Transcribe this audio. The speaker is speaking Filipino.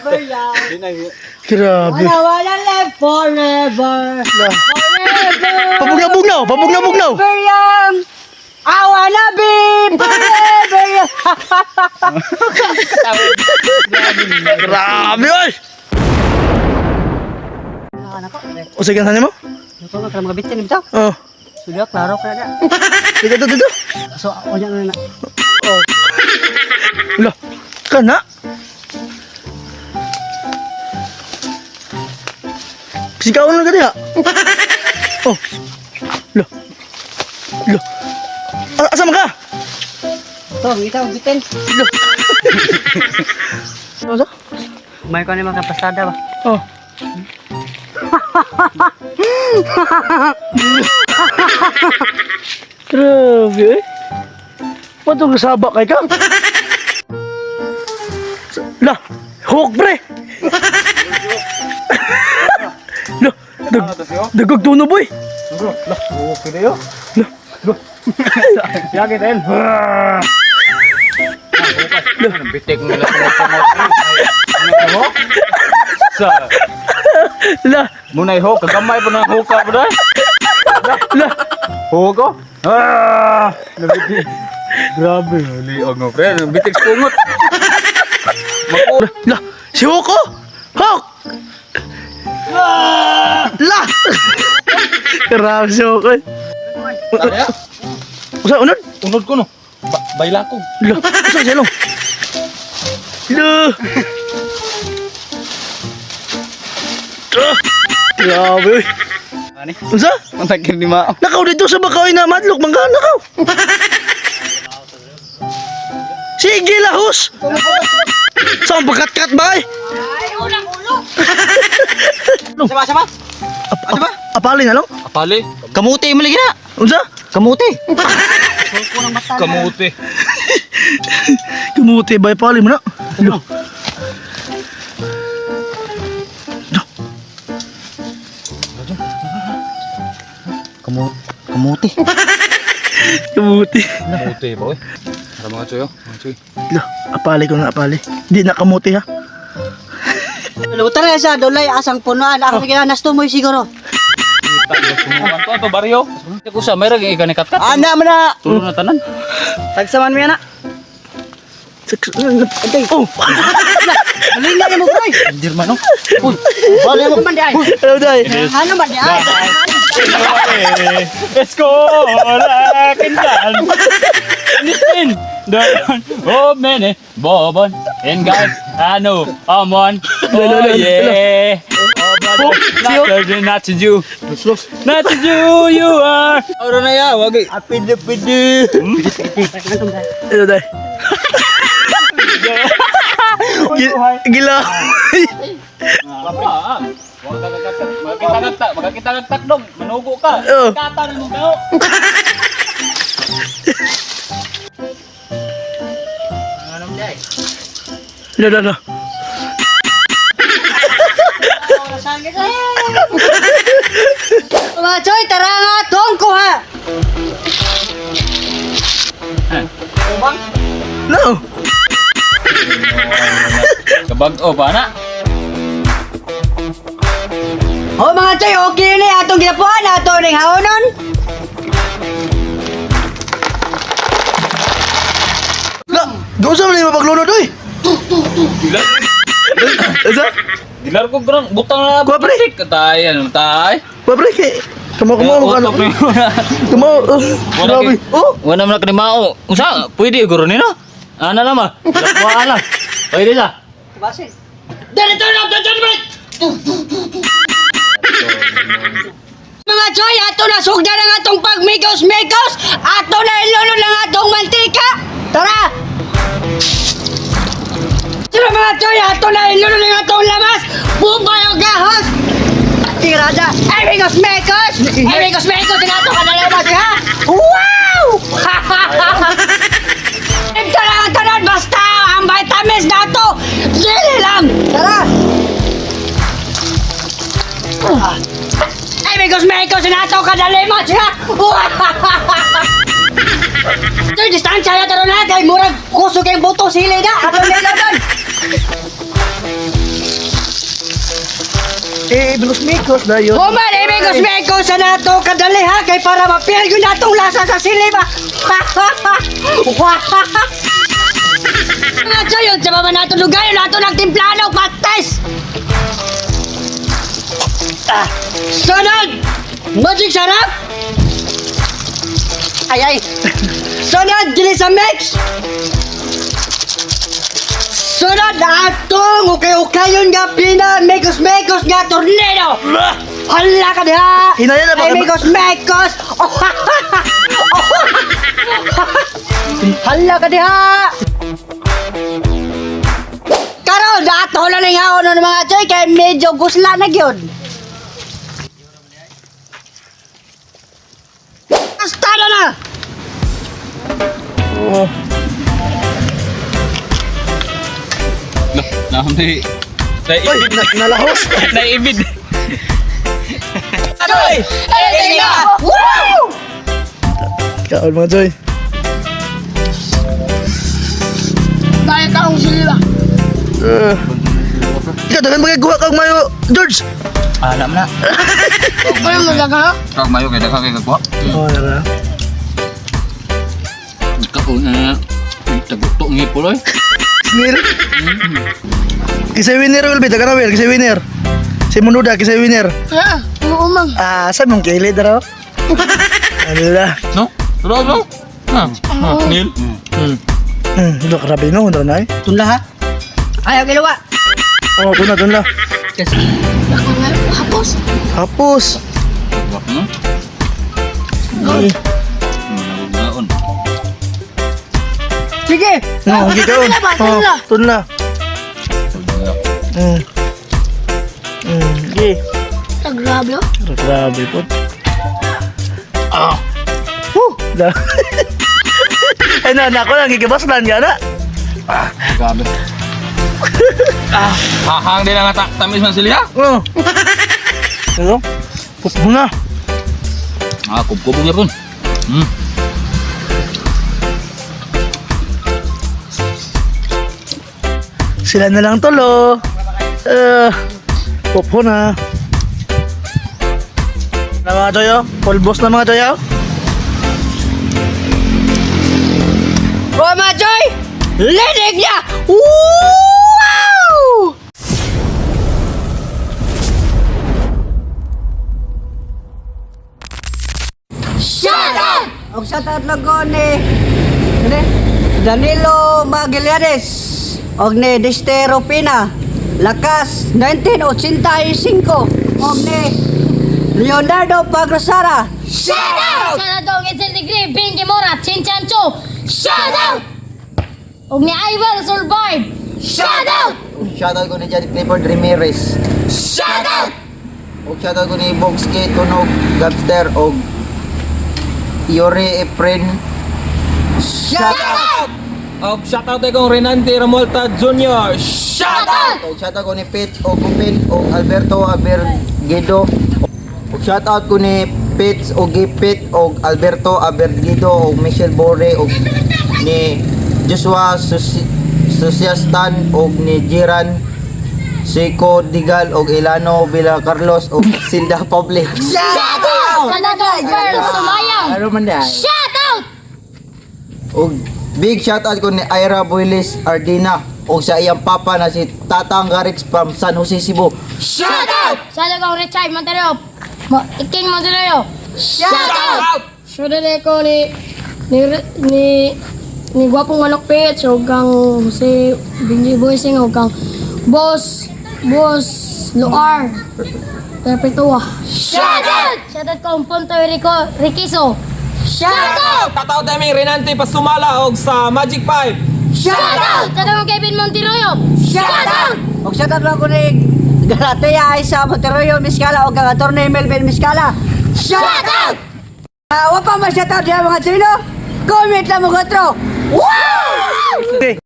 Forever young. Grabe. Wala live forever. Forever. Pabugnaw. Forever young. I wanna be forever young. Grabe, oy. O sige, saan mo? Ito nga, mga bitin ito. Oh. Sudah, klaro ka na. Dito. So, ako niya na. Oh. Wala. Kana? Sigaw na gani ha? Oh. Lo. Asa man ka? Ito, kita ang bitin. Lo. Ano? May ko na mga pasada ba? Oh. Grabe eh. Ba't yung kasaba kay ka? Lah, hawk pre! Lah, dagag tuno boy! Lah, okay na yun. Yagi din. Bitik mo lang mo. Sa. Lah, Munay ho, kagamay po ng huka po dahil. lah, Huko? Nabitik. Grabe, liog mo pre. Bitik sungot. lah, si Hawk oh! Hawk! Lah! Grabe si Hawk eh. Usa, unod? Unod ko no. Bayla ko. Lah, usa siya long. Lah! Grabe. Ani? Unsa? Mantakir ni Mao. Nakaw dito sa bakaw na madlok mangga nakaw. Sige lahos. Sa bakat-kat ba eh? Ay, ulang-ulo. Long. Sama-sama. Apali na long. Apali? Kamuti mo lagi na. Unsa? Kamuti. Suko ng mata. Kamuti. Kamuti ba apali mo na? Lo. Kamuti. Kamuti. Kamuti ba oy? Para mga choyo. Mga choy. Lo, apali ko na apali. Di na kamuti ha. Lutar na siya, dolay asang punuan. Ako kaya nastumoy siguro. Ito ato baryo. Ko sa may ragi ikan kat-kat. Ana mo na. Turo na tanan. Tagsaman mo yan na. Oh! Maling na mo bro. Jerman no. Uy, wala mo man di ay. Hello, Day. Ano ba di ay? Eskola kinsan. Listen. Doon. Oh mene. Bobon. And guys. Ano. Amon. Oh yeah. Not to you. Not to you. You are. Oro na ya. Wag. Apid-apid. Hello, Day. Gila. Makakita nagtak dong. Manugo ka. Oh. Kata na mo kao. Lo. Mga choy, tara nga tongko ha. No. Kabag-o ba na? Oh mga choy, okay ni atong ginapuan ato ning haonon. La, gawsa man yung mapaglunod oy. Dilar. Asa? Dilar ko grang butang na Kuha, pre. bitik. Katay ano tay. Pabre kay kamo ka na. Kamo. Grabe. Oh. Wala man kanimao. Unsa? Pwede guro ni no? Ana na ma. Dakwaan lang. Pwede sa. Basin. Dito na dyan. Mga choy, ato na sugda na nga itong pagmigos-migos. Ato na ilunod na nga itong mantika. Tara! Sino mga choy, ato na ilunod na nga itong lamas. Bubay o gahos. Tirada. Amigos-migos! Amigos-migos! Sinato ka na lamas ha? Wow! Ito lang ang tanan. Basta ang vitamins na ito. Dili lang. Tara! Amigos-migos! Sinato ka na lamas ha? Ito yung distansya na taro na. Kaya murag kusog yung buto sili na. Ato nila doon. Bilos Mikos na yun. Human, amigos mekos sa nato kadali ha, kay para mapil yun natong lasa sa silib ha. Nga siya yun, sa baba nato lugayo, nato nagtimplano, pates! Sunod! Magic sarap! Ay! Sunod, gili sa mix! Sunod na atong ukay-ukayon nga pina, mekos-mekos nga tornado! Hala ka diha! Hinaya na ba? Ay, mekos-mekos! Hala ka diha! Karon, dato na ning haon ng mga choy kay medyo gusla na gyud. Basta na! Oh. Nahamdi. Uy, nalahos. Naibid. Choy! Editing na! Woo! Kaon mga Joy. Dahil ka akong silba. Ikaw, dagan magagawa kang mayo, George. Alam na. Ano mo gaga? Kag mayo kay daghang kay kagwa. Oh, nara. Kaon na. Tagutok ng ipuloy. Smil. Kisay winner, Wilby. Dagan na, Will. Kisay winner. Si Munuda, kisay winner. Ah, umang. Saan mong kilid raw? Ala. No? Turo no? Ha. Nil. Ito, karabi no, hundra na eh. Tunla ha? Ayaw giluwa. Oh, tunla. Kasi, baka nga, hapos. Hapos. Wak no? Naon. Sige. No, hindi kaon. Tunla ba? Oh, Tunla. tunla. Sige. Grabe oh. Grabe po. Da. Ay na, ako lang, gigabaslan ka na. Grabe. Hahang din ang tamis man sila. Oh. Ano? Pupo na. Kubkubong niya pun. Sila na lang tulo. Pupo na. Na mga Joyo? Pulbos na mga Joyo? Oh, mga Joy! Linig niya! Wow! Shut up! Og sa tatlago ni Danilo Magallanes og ni Destero Pina lakas 1985 og ni Leonardo Pagrosara. Shut up! Sanadong Edsel Degree, Benji Mora, Chinchancho, shout out! Og ni Ivan Survive, shout out! Shoutout ko ni Johnny Clifford Ramirez. Shout out! O shoutout ko ni Bogski, Tunog, Gabster, o Yuri Efren. Shout out! Og shoutout kong Renante Ramolta Jr. Shout out! O shoutout ko ni Pete, o Pupin, o Alberto Abergido. O shoutout ko ni Pete, o Gipit, o Alberto Abergido, o Michelle Bore, o ni Joshua Susiastan, o ni Jiran Seco Digal, o Ilano Villa Carlos, o Silda Public. Shout out! Sanadong Girl Sumayang, Ano man yan? shout out! O big shoutout ko ni Ira Builis Ardina o sa iyang papa na si Tatang Garix from San Jose, Cebu. Shout out! Sanadong Richard Monterrey, King Monterrey, shout out! Shout out ko ni Gwapong Manok Pets o kang Jose Benji Boysing o kang Boss Luar Perpetua. Shout out! Shout out kong Punto Riquizo, shout out! Tataw tayo Renante Pasumala og sa Magic 5. Shout out! Sanadong Kevin Monterrey, shout out! Og sa tatlago ni Galatea Aisa Monterroyo Miskala o kang Atty. Melvin Miskala. Shout out! Wa pa ma-shoutout diha mga Chino. Comment lang mo gotro. Wow!